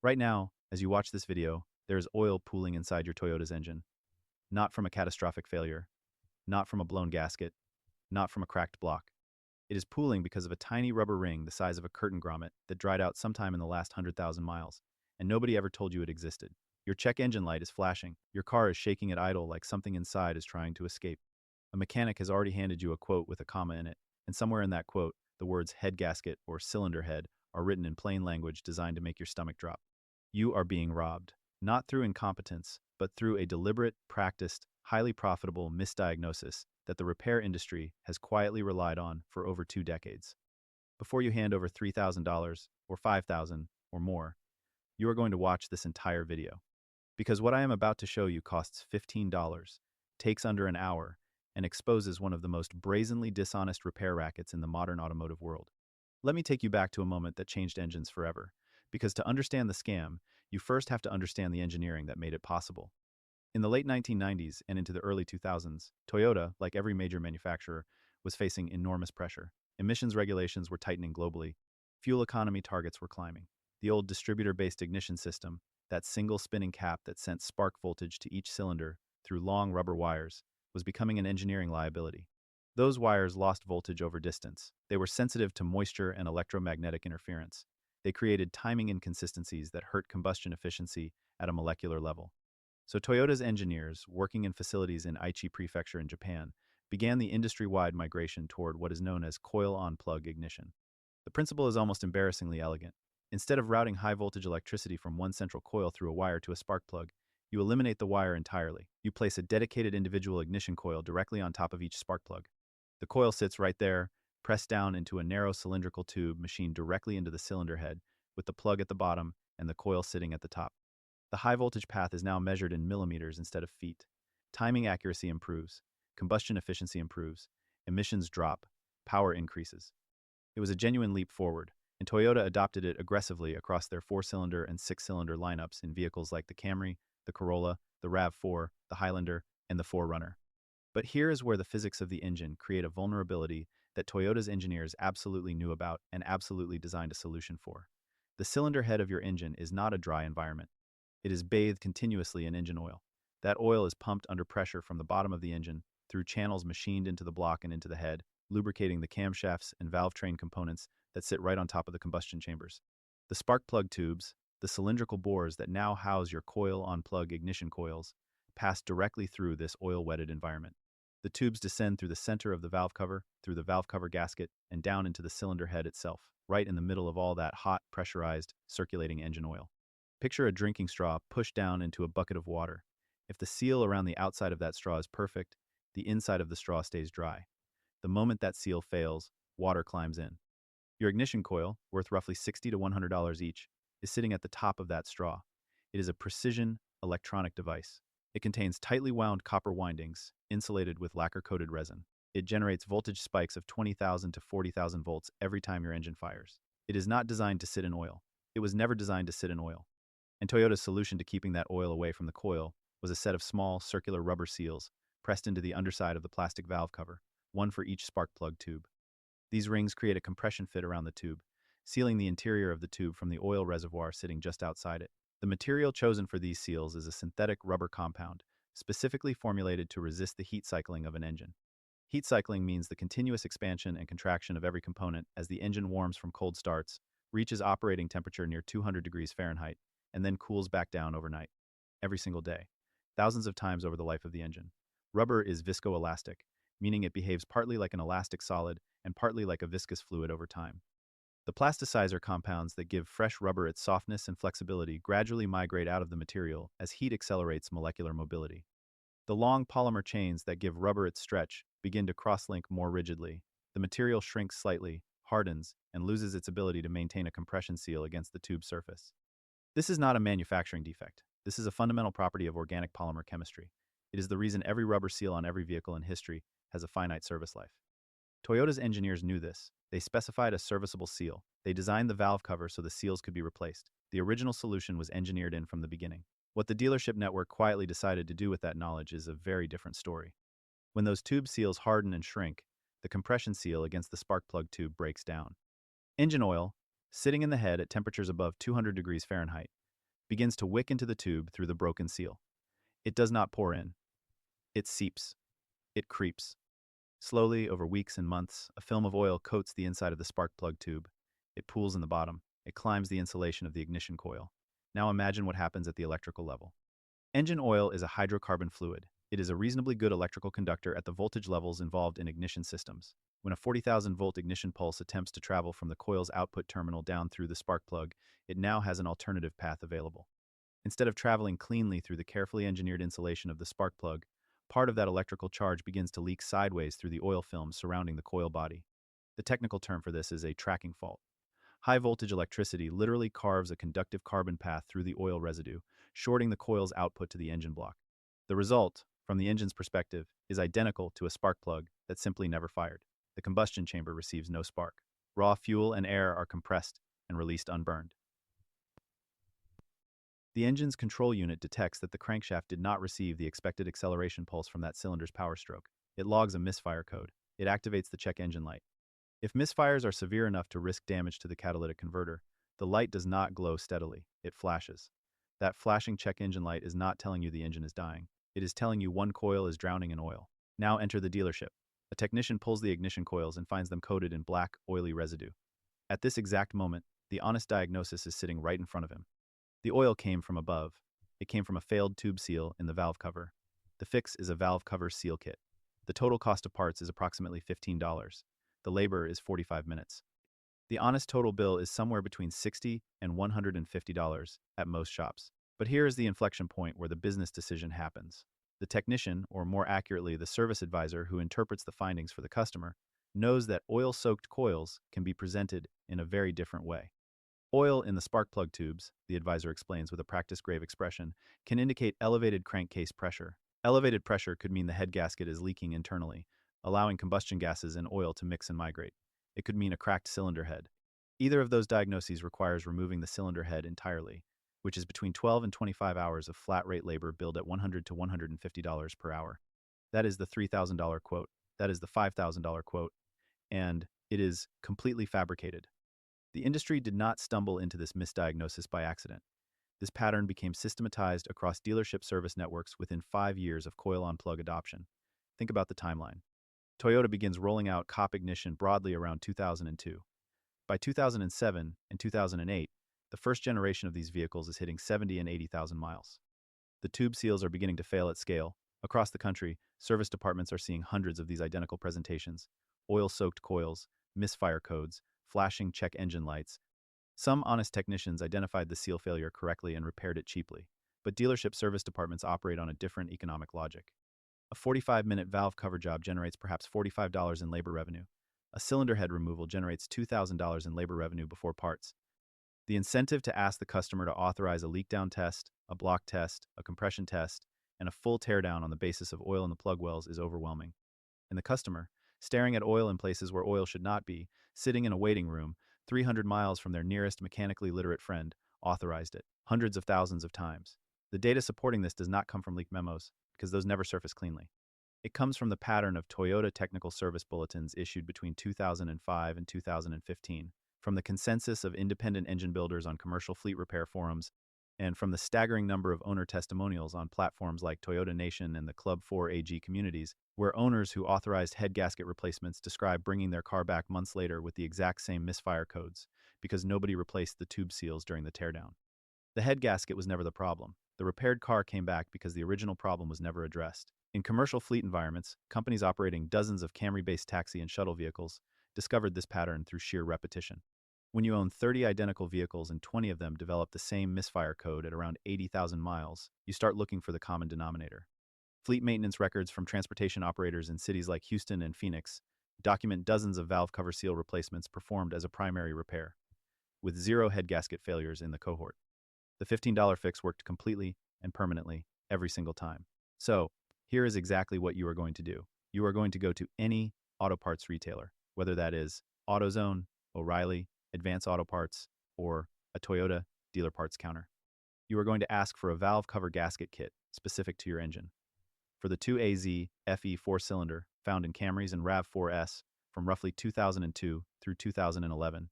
Right now, as you watch this video, there is oil pooling inside your Toyota's engine. Not from a catastrophic failure, not from a blown gasket, not from a cracked block. It is pooling because of a tiny rubber ring the size of a curtain grommet that dried out sometime in the last 100,000 miles, and nobody ever told you it existed. Your check engine light is flashing. Your car is shaking at idle like something inside is trying to escape. A mechanic has already handed you a quote with a comma in it, and somewhere in that quote, the words head gasket or cylinder head are written in plain language designed to make your stomach drop. You are being robbed, not through incompetence, but through a deliberate, practiced, highly profitable misdiagnosis that the repair industry has quietly relied on for over 2 decades. Before you hand over $3,000 or $5,000 or more, you are going to watch this entire video. Because what I am about to show you costs $15, takes under an hour, and exposes one of the most brazenly dishonest repair rackets in the modern automotive world. Let me take you back to a moment that changed engines forever. Because to understand the scam, you first have to understand the engineering that made it possible. In the late 1990s and into the early 2000s, Toyota, like every major manufacturer, was facing enormous pressure. Emissions regulations were tightening globally. Fuel economy targets were climbing. The old distributor-based ignition system, that single spinning cap that sent spark voltage to each cylinder through long rubber wires, was becoming an engineering liability. Those wires lost voltage over distance. They were sensitive to moisture and electromagnetic interference. They created timing inconsistencies that hurt combustion efficiency at a molecular level. So Toyota's engineers, working in facilities in Aichi Prefecture in Japan, began the industry-wide migration toward what is known as coil-on-plug ignition. The principle is almost embarrassingly elegant. Instead of routing high-voltage electricity from one central coil through a wire to a spark plug, you eliminate the wire entirely. You place a dedicated individual ignition coil directly on top of each spark plug. The coil sits right there, pressed down into a narrow cylindrical tube machined directly into the cylinder head, with the plug at the bottom and the coil sitting at the top. The high voltage path is now measured in millimeters instead of feet. Timing accuracy improves, combustion efficiency improves, emissions drop, power increases. It was a genuine leap forward, and Toyota adopted it aggressively across their 4-cylinder and 6-cylinder lineups in vehicles like the Camry, the Corolla, the RAV4, the Highlander, and the 4Runner. But here is where the physics of the engine create a vulnerability that Toyota's engineers absolutely knew about and absolutely designed a solution for. The cylinder head of your engine is not a dry environment. It is bathed continuously in engine oil. That oil is pumped under pressure from the bottom of the engine through channels machined into the block and into the head, lubricating the camshafts and valve train components that sit right on top of the combustion chambers. The spark plug tubes, the cylindrical bores that now house your coil-on-plug ignition coils, pass directly through this oil-wetted environment. The tubes descend through the center of the valve cover, through the valve cover gasket, and down into the cylinder head itself, right in the middle of all that hot, pressurized, circulating engine oil. Picture a drinking straw pushed down into a bucket of water. If the seal around the outside of that straw is perfect, the inside of the straw stays dry. The moment that seal fails, water climbs in. Your ignition coil, worth roughly $60 to $100 each, is sitting at the top of that straw. It is a precision electronic device. It contains tightly wound copper windings, insulated with lacquer-coated resin. It generates voltage spikes of 20,000 to 40,000 volts every time your engine fires. It is not designed to sit in oil. It was never designed to sit in oil. And Toyota's solution to keeping that oil away from the coil was a set of small, circular rubber seals pressed into the underside of the plastic valve cover, one for each spark plug tube. These rings create a compression fit around the tube, sealing the interior of the tube from the oil reservoir sitting just outside it. The material chosen for these seals is a synthetic rubber compound, specifically formulated to resist the heat cycling of an engine. Heat cycling means the continuous expansion and contraction of every component as the engine warms from cold starts, reaches operating temperature near 200 degrees Fahrenheit, and then cools back down overnight, every single day, thousands of times over the life of the engine. Rubber is viscoelastic, meaning it behaves partly like an elastic solid and partly like a viscous fluid over time. The plasticizer compounds that give fresh rubber its softness and flexibility gradually migrate out of the material as heat accelerates molecular mobility. The long polymer chains that give rubber its stretch begin to cross-link more rigidly. The material shrinks slightly, hardens, and loses its ability to maintain a compression seal against the tube surface. This is not a manufacturing defect. This is a fundamental property of organic polymer chemistry. It is the reason every rubber seal on every vehicle in history has a finite service life. Toyota's engineers knew this. They specified a serviceable seal. They designed the valve cover so the seals could be replaced. The original solution was engineered in from the beginning. What the dealership network quietly decided to do with that knowledge is a very different story. When those tube seals harden and shrink, the compression seal against the spark plug tube breaks down. Engine oil, sitting in the head at temperatures above 200 degrees Fahrenheit, begins to wick into the tube through the broken seal. It does not pour in. It seeps. It creeps. Slowly, over weeks and months, a film of oil coats the inside of the spark plug tube. It pools in the bottom. It climbs the insulation of the ignition coil. Now imagine what happens at the electrical level. Engine oil is a hydrocarbon fluid. It is a reasonably good electrical conductor at the voltage levels involved in ignition systems. When a 40,000-volt ignition pulse attempts to travel from the coil's output terminal down through the spark plug, it now has an alternative path available. Instead of traveling cleanly through the carefully engineered insulation of the spark plug, part of that electrical charge begins to leak sideways through the oil film surrounding the coil body. The technical term for this is a tracking fault. High-voltage electricity literally carves a conductive carbon path through the oil residue, shorting the coil's output to the engine block. The result, from the engine's perspective, is identical to a spark plug that simply never fired. The combustion chamber receives no spark. Raw fuel and air are compressed and released unburned. The engine's control unit detects that the crankshaft did not receive the expected acceleration pulse from that cylinder's power stroke. It logs a misfire code. It activates the check engine light. If misfires are severe enough to risk damage to the catalytic converter, the light does not glow steadily. It flashes. That flashing check engine light is not telling you the engine is dying. It is telling you one coil is drowning in oil. Now enter the dealership. A technician pulls the ignition coils and finds them coated in black, oily residue. At this exact moment, the honest diagnosis is sitting right in front of him. The oil came from above. It came from a failed tube seal in the valve cover. The fix is a valve cover seal kit. The total cost of parts is approximately $15. The labor is 45 minutes. The honest total bill is somewhere between $60 and $150 at most shops. But here is the inflection point where the business decision happens. The technician, or more accurately, the service advisor who interprets the findings for the customer, knows that oil-soaked coils can be presented in a very different way. Oil in the spark plug tubes, the advisor explains with a practice-grave expression, can indicate elevated crankcase pressure. Elevated pressure could mean the head gasket is leaking internally, allowing combustion gases and oil to mix and migrate. It could mean a cracked cylinder head. Either of those diagnoses requires removing the cylinder head entirely, which is between 12 and 25 hours of flat-rate labor billed at $100 to $150 per hour. That is the $3,000 quote. That is the $5,000 quote. And it is completely fabricated. The industry did not stumble into this misdiagnosis by accident. This pattern became systematized across dealership service networks within 5 years of coil-on-plug adoption. Think about the timeline. Toyota begins rolling out COP ignition broadly around 2002. By 2007 and 2008, the first generation of these vehicles is hitting 70 and 80,000 miles. The tube seals are beginning to fail at scale. Across the country, service departments are seeing hundreds of these identical presentations: oil-soaked coils, misfire codes, flashing check engine lights. Some honest technicians identified the seal failure correctly and repaired it cheaply, but dealership service departments operate on a different economic logic. A 45-minute valve cover job generates perhaps $45 in labor revenue. A cylinder head removal generates $2,000 in labor revenue before parts. The incentive to ask the customer to authorize a leak-down test, a block test, a compression test, and a full teardown on the basis of oil in the plug wells is overwhelming. And the customer, staring at oil in places where oil should not be, sitting in a waiting room, 300 miles from their nearest mechanically literate friend, authorized it, hundreds of thousands of times. The data supporting this does not come from leaked memos, because those never surface cleanly. It comes from the pattern of Toyota technical service bulletins issued between 2005 and 2015, from the consensus of independent engine builders on commercial fleet repair forums, and from the staggering number of owner testimonials on platforms like Toyota Nation and the Club 4 AG communities, where owners who authorized head gasket replacements describe bringing their car back months later with the exact same misfire codes, because nobody replaced the tube seals during the teardown. The head gasket was never the problem. The repaired car came back because the original problem was never addressed. In commercial fleet environments, companies operating dozens of Camry-based taxi and shuttle vehicles discovered this pattern through sheer repetition. When you own 30 identical vehicles and 20 of them develop the same misfire code at around 80,000 miles, you start looking for the common denominator. Fleet maintenance records from transportation operators in cities like Houston and Phoenix document dozens of valve cover seal replacements performed as a primary repair, with 0 head gasket failures in the cohort. The $15 fix worked completely and permanently every single time. So, here is exactly what you are going to do. You are going to go to any auto parts retailer, whether that is AutoZone, O'Reilly, Advance Auto Parts, or a Toyota dealer parts counter. You are going to ask for a valve cover gasket kit specific to your engine. For the 2AZ FE 4-cylinder found in Camrys and RAV4S from roughly 2002 through 2011,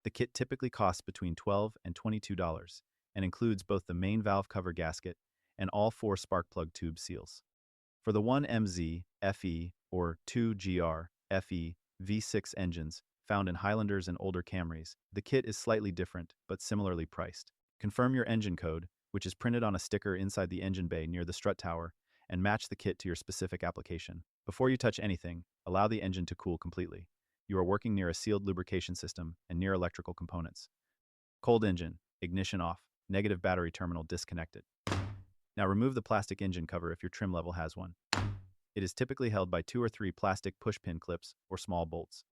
the kit typically costs between $12 and $22. and includes both the main valve cover gasket and all 4 spark plug tube seals. For the 1MZ, FE, or 2GR, FE, V6 engines found in Highlanders and older Camrys, the kit is slightly different but similarly priced. Confirm your engine code, which is printed on a sticker inside the engine bay near the strut tower, and match the kit to your specific application. Before you touch anything, allow the engine to cool completely. You are working near a sealed lubrication system and near electrical components. Cold engine, ignition off, negative battery terminal disconnected. Now remove the plastic engine cover if your trim level has one. It is typically held by 2 or 3 plastic push-pin clips or small bolts.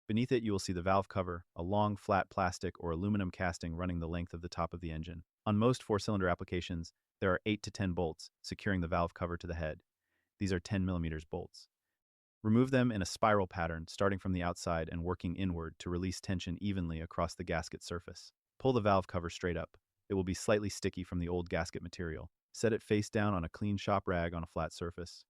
Beneath it, you will see the valve cover, a long, flat plastic or aluminum casting running the length of the top of the engine. On most 4-cylinder applications, there are 8 to 10 bolts securing the valve cover to the head. These are 10mm bolts. Remove them in a spiral pattern, starting from the outside and working inward to release tension evenly across the gasket surface. Pull the valve cover straight up. It will be slightly sticky from the old gasket material. Set it face down on a clean shop rag on a flat surface.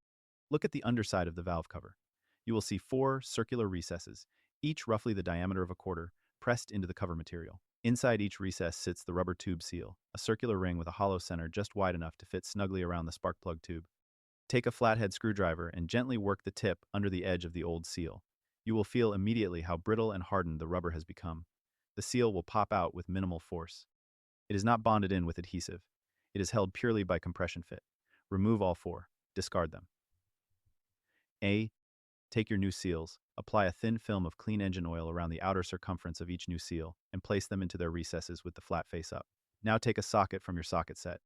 Look at the underside of the valve cover. You will see 4 circular recesses, each roughly the diameter of a quarter, pressed into the cover material. Inside each recess sits the rubber tube seal, a circular ring with a hollow center just wide enough to fit snugly around the spark plug tube. Take a flathead screwdriver and gently work the tip under the edge of the old seal. You will feel immediately how brittle and hardened the rubber has become. The seal will pop out with minimal force. It is not bonded in with adhesive. It is held purely by compression fit. Remove all 4. Discard them. A. Take your new seals, apply a thin film of clean engine oil around the outer circumference of each new seal, and place them into their recesses with the flat face up. Now take a socket from your socket set.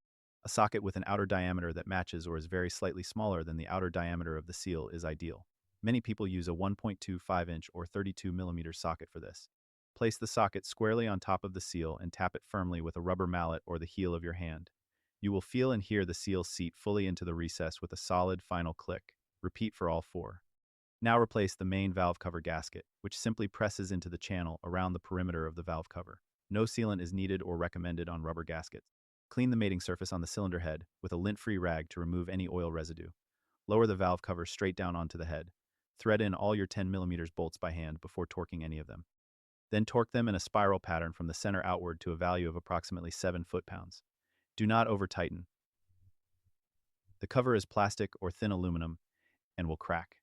A socket with an outer diameter that matches or is very slightly smaller than the outer diameter of the seal is ideal. Many people use a 1.25-inch or 32mm socket for this. Place the socket squarely on top of the seal and tap it firmly with a rubber mallet or the heel of your hand. You will feel and hear the seal seat fully into the recess with a solid final click. Repeat for all 4. Now replace the main valve cover gasket, which simply presses into the channel around the perimeter of the valve cover. No sealant is needed or recommended on rubber gaskets. Clean the mating surface on the cylinder head with a lint-free rag to remove any oil residue. Lower the valve cover straight down onto the head. Thread in all your 10mm bolts by hand before torquing any of them. Then torque them in a spiral pattern from the center outward to a value of approximately 7 foot-pounds. Do not over-tighten. The cover is plastic or thin aluminum and will crack.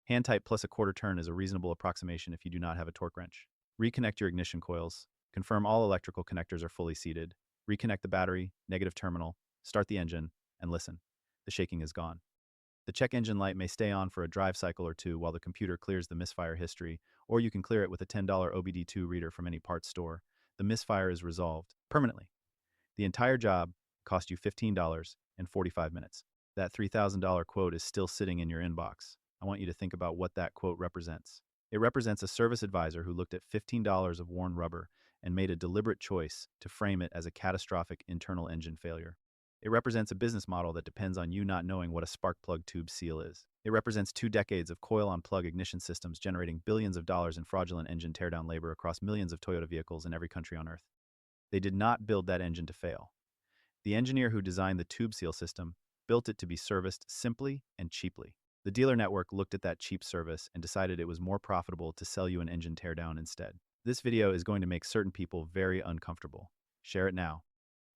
Hand tight plus a quarter turn is a reasonable approximation if you do not have a torque wrench. Reconnect your ignition coils. Confirm all electrical connectors are fully seated. Reconnect the battery, negative terminal, start the engine, and listen. The shaking is gone. The check engine light may stay on for a drive cycle or 2 while the computer clears the misfire history, or you can clear it with a $10 OBD2 reader from any parts store. The misfire is resolved permanently. The entire job cost you $15 and 45 minutes. That $3,000 quote is still sitting in your inbox. I want you to think about what that quote represents. It represents a service advisor who looked at $15 of worn rubber and made a deliberate choice to frame it as a catastrophic internal engine failure. It represents a business model that depends on you not knowing what a spark plug tube seal is. It represents 2 decades of coil-on-plug ignition systems generating billions of dollars in fraudulent engine teardown labor across millions of Toyota vehicles in every country on Earth. They did not build that engine to fail. The engineer who designed the tube seal system built it to be serviced simply and cheaply. The dealer network looked at that cheap service and decided it was more profitable to sell you an engine teardown instead. This video is going to make certain people very uncomfortable. Share it now.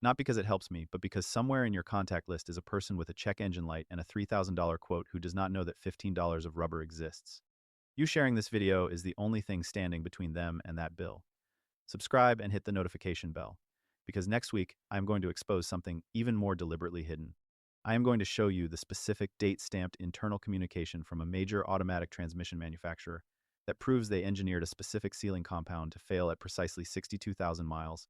Not because it helps me, but because somewhere in your contact list is a person with a check engine light and a $3,000 quote who does not know that $15 of rubber exists. You sharing this video is the only thing standing between them and that bill. Subscribe and hit the notification bell, because next week I am going to expose something even more deliberately hidden. I am going to show you the specific date-stamped internal communication from a major automatic transmission manufacturer that proves they engineered a specific sealing compound to fail at precisely 62,000 miles.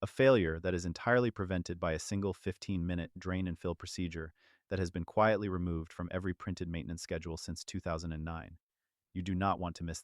A failure that is entirely prevented by a single 15-minute drain and fill procedure that has been quietly removed from every printed maintenance schedule since 2009. You do not want to miss